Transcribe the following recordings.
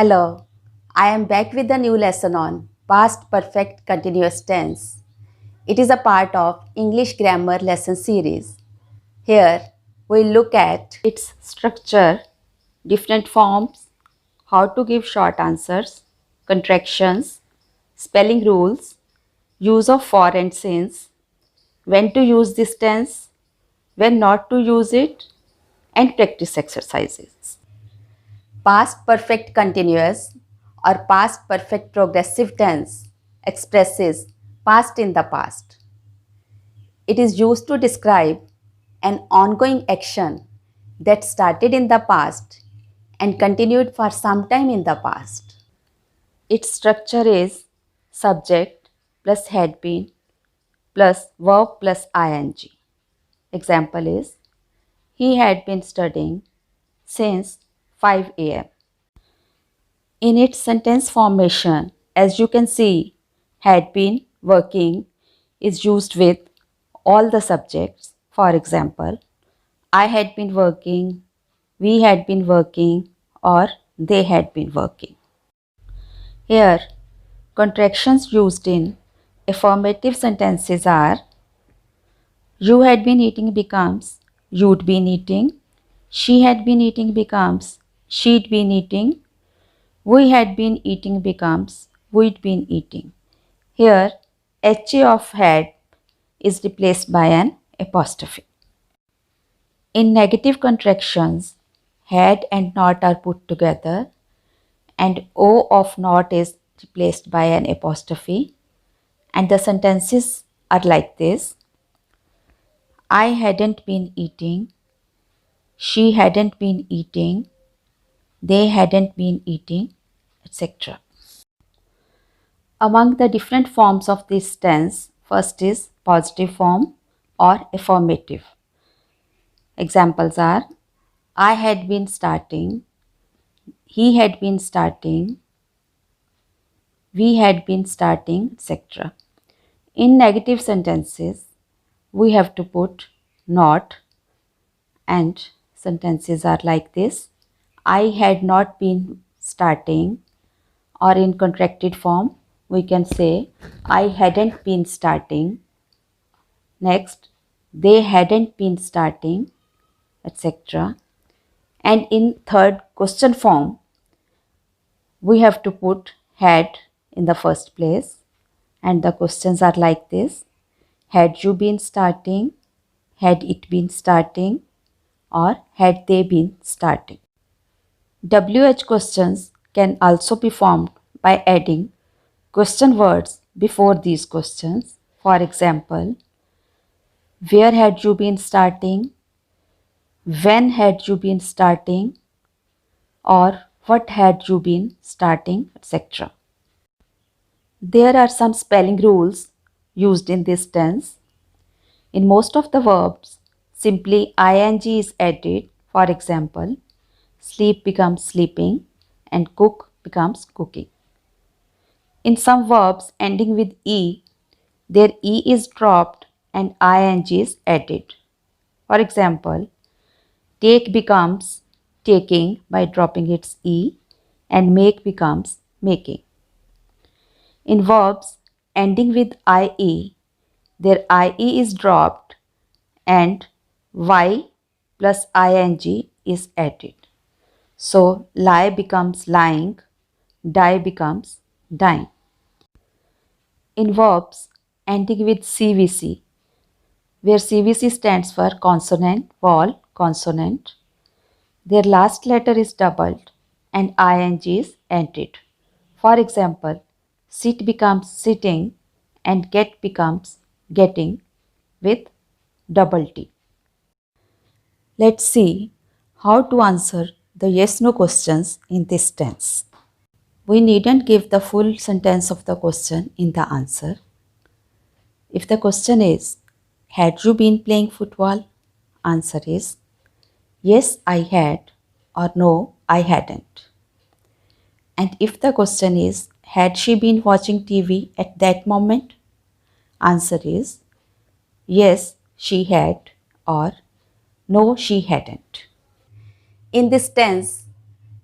Hello, I am back with a new lesson on past perfect continuous tense. It is a part of English grammar lesson series. Here we look at its structure, different forms, how to give short answers, contractions, spelling rules, use of for and since, when to use this tense, when not to use it, and practice exercises. Past perfect continuous or past perfect progressive tense expresses past in the past. It is used to describe an ongoing action that started in the past and continued for some time in the past. Its structure is subject plus had been plus verb plus ing. Example is, he had been studying since 5 a.m. In its sentence formation, as you can see, had been working is used with all the subjects. For example, I had been working, we had been working, or they had been working. Here, contractions used in affirmative sentences are you had been eating becomes you'd been eating, she had been eating becomes she'd been eating, we had been eating becomes we'd been eating. Here, HA of had is replaced by an apostrophe. In negative contractions, had and not are put together and O of not is replaced by an apostrophe, and the sentences are like this. I hadn't been eating, she hadn't been eating, they hadn't been eating, etc. Among the different forms of this tense, first is positive form or affirmative. Examples are I had been starting, he had been starting, we had been starting, etc. In negative sentences, we have to put not, and sentences are like this. I had not been starting, or in contracted form, we can say I hadn't been starting. Next, they hadn't been starting, etc. And in third question form, we have to put had in the first place, and the questions are like this. Had you been starting? Had it been starting? Or had they been starting? WH questions can also be formed by adding question words before these questions. For example, where had you been starting? When had you been starting? Or what had you been starting, etc. There are some spelling rules used in this tense. In most of the verbs, simply ing is added. For example, sleep becomes sleeping and cook becomes cooking. In some verbs ending with e, their e is dropped and ing is added. For example, take becomes taking by dropping its e, and make becomes making. In verbs ending with ie, their ie is dropped and y plus ing is added. So lie becomes lying, die becomes dying. In verbs ending with CVC, where CVC stands for consonant, vowel, consonant, their last letter is doubled and ing is added. For example, sit becomes sitting and get becomes getting with double T. Let's see how to answer the yes-no questions in this tense. We needn't give the full sentence of the question in the answer. If the question is, had you been playing football? Answer is, yes, I had, or no, I hadn't. And if the question is, had she been watching TV at that moment? Answer is, yes, she had, or no, she hadn't. In this tense,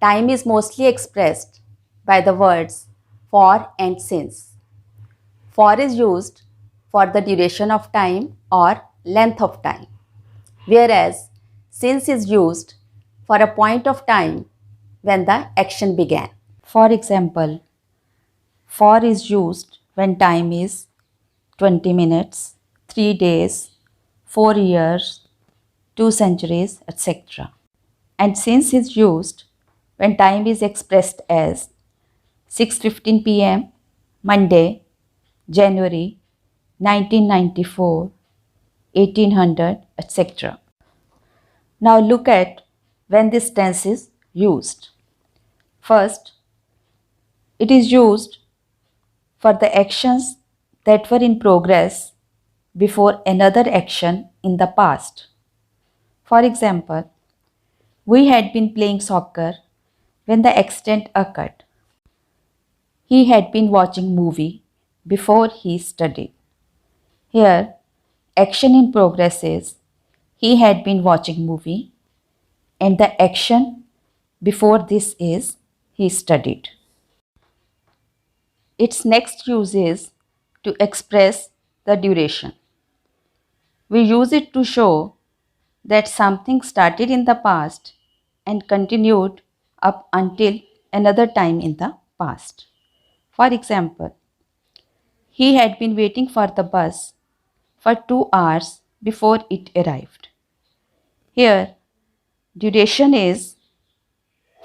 time is mostly expressed by the words for and since. For is used for the duration of time or length of time, whereas since is used for a point of time when the action began. For example, for is used when time is 20 minutes, 3 days, 4 years, 2 centuries, etc. And since is used when time is expressed as 6:15 p.m. Monday, January 1994, 1800, etc. Now look at when this tense is used. First, it is used for the actions that were in progress before another action in the past. For example, we had been playing soccer when the accident occurred. He had been watching movie before he studied. Here, action in progress is he had been watching movie and the action before this is he studied. Its next use is to express the duration. We use it to show that something started in the past and continued up until another time in the past. For example, he had been waiting for the bus for 2 hours before it arrived. Here, duration is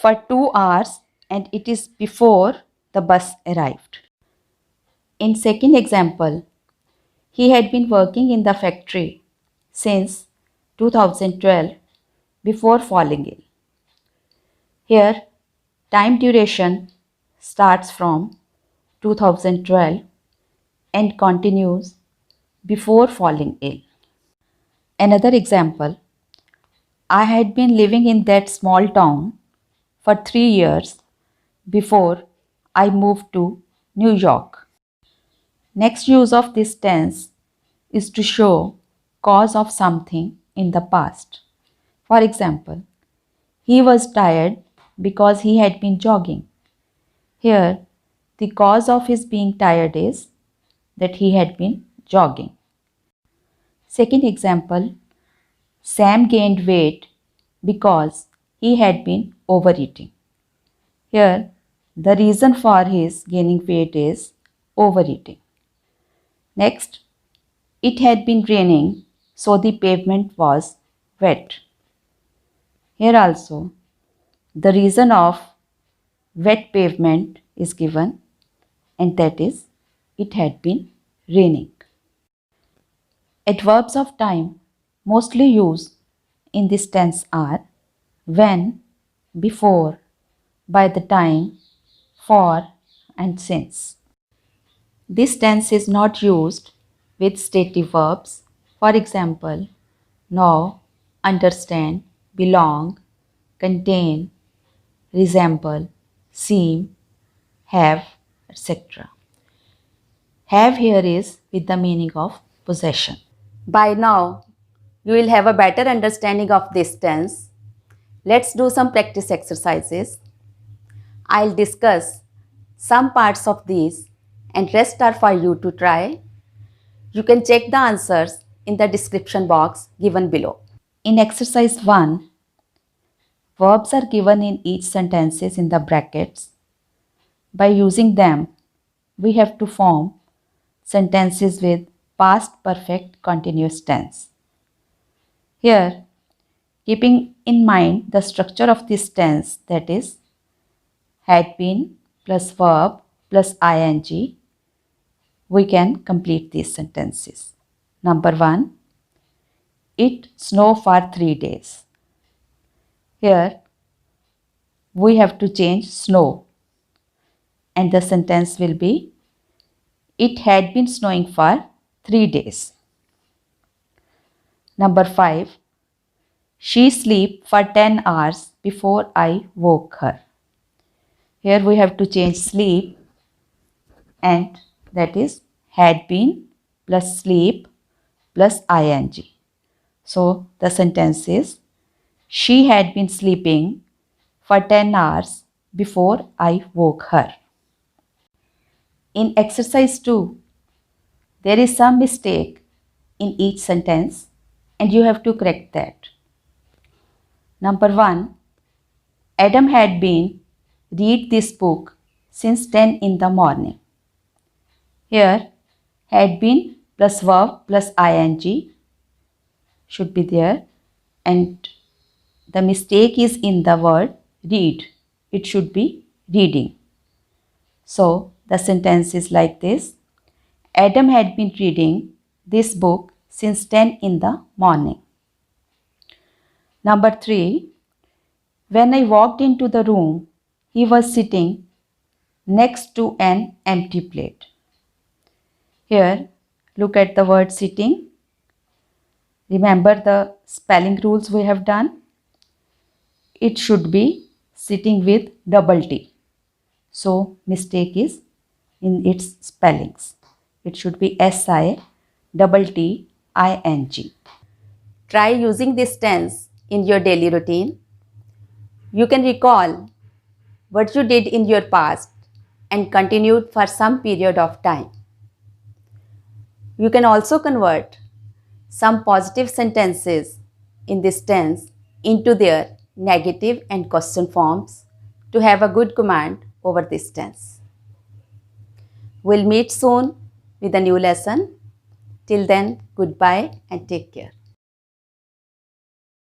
for 2 hours and it is before the bus arrived. In second example, he had been working in the factory since 2012 before falling ill. Here, time duration starts from 2012 and continues before falling ill. Another example, I had been living in that small town for 3 years before I moved to New York. Next use of this tense is to show cause of something in the past. For example, he was tired because he had been jogging. Here, the cause of his being tired is that he had been jogging. Second example, Sam gained weight because he had been overeating. Here, the reason for his gaining weight is overeating. Next, it had been raining, so the pavement was wet. Here also, the reason of wet pavement is given, and that is, it had been raining. Adverbs of time mostly used in this tense are when, before, by the time, for, and since. This tense is not used with stative verbs. For example, know, understand, belong, contain, resemble, seem, have, etc. Have here is with the meaning of possession. By now, you will have a better understanding of this tense. Let's do some practice exercises. I'll discuss some parts of these and rest are for you to try. You can check the answers in the description box given below. In exercise 1, verbs are given in each sentences in the brackets. By using them, we have to form sentences with past perfect continuous tense. Here, keeping in mind the structure of this tense, that is, had been plus verb plus ing, we can complete these sentences. Number 1, it snowed for 3 days. Here, we have to change snow and the sentence will be, it had been snowing for 3 days. Number 5, she slept for 10 hours before I woke her. Here we have to change sleep and that is had been plus sleep plus ing. So the sentence is, she had been sleeping for 10 hours before I woke her. In exercise 2, there is some mistake in each sentence and you have to correct that. Number 1, Adam had been read this book since 10 in the morning. Here, had been plus verb plus ing should be there, and the mistake is in the word read. It should be reading. So, the sentence is like this. Adam had been reading this book since 10 in the morning. Number 3, when I walked into the room, he was sitting next to an empty plate. Here, look at the word sitting. Remember the spelling rules we have done? It should be sitting with double T. So, mistake is in its spellings. It should be S-I-T-T-I-N-G. Try using this tense in your daily routine. You can recall what you did in your past and continued for some period of time. You can also convert some positive sentences in this tense into their negative and question forms to have a good command over this tense. We'll meet soon with a new lesson. Till then, goodbye and take care.